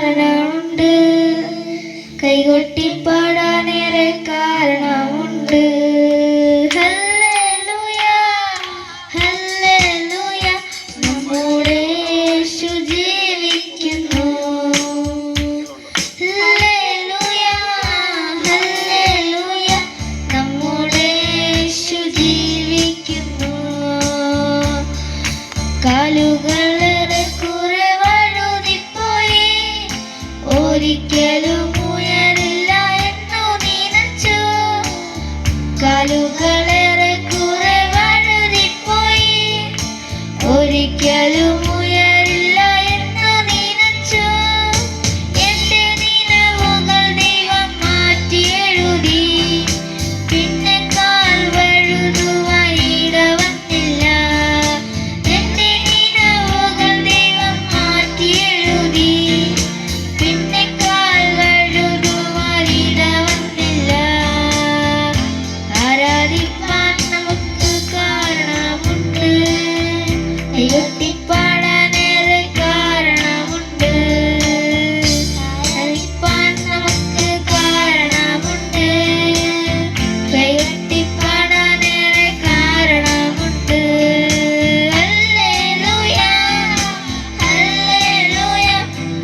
കാരണമുണ്ട്, കൈകൊട്ടിപ്പാടാനേറെ കാരണമുണ്ട്. Hallelujah hallelujah, നമ്മുടെ യേശു ജീവിക്കുന്നു. ഹല്ലേലൂയ ഹല്ലേലൂയ, നമ്മുടെ യേശു ജീവിക്കുന്നു. കാലുകളേറെ കുറെ വഴുതിപ്പോയി, ഒരിക്കലും ഉയരില്ല എന്നു നനച്ചു. കാലുകളേറെ കുറെ വഴുതിപ്പോയി, ഒരിക്കലും ഉയരില്ല എന്നു നനച്ചു. എന്റെ നിലവുകൾ ദൈവം മാറ്റി എഴുതി, പിന്നെ കാൽ വഴുതുവാൻ ഇടവന്നില്ല. എന്റെ നിലവുകൾ ദൈവം മാറ്റി എഴുതി, പിന്നെ കാൽ വഴുതുവാൻ ഇടവന്നില്ല. ആരാധിപ്പാൻ നമുക്ക് കാരണമുണ്ട്, കൈകൊട്ടിപ്പാടാനേറെ കാരണമുണ്ട്. ആരാധിപ്പാൻ നമുക്ക് കാരണമുണ്ട്, കൈകൊട്ടിപ്പാടാനേറെ കാരണമുണ്ട്. ഹല്ലേലൂയ ഹല്ലേലൂയ,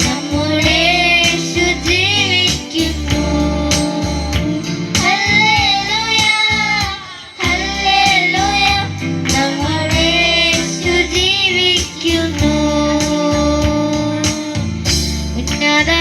നമ്മുടെ യേശു ജീവിക്കുന്നു. ഹല്ലേലൂയ ഹല്ലേലൂയ, നമ്മുടെ യേശു ജീവിക്കുന്നു. ഉന്നത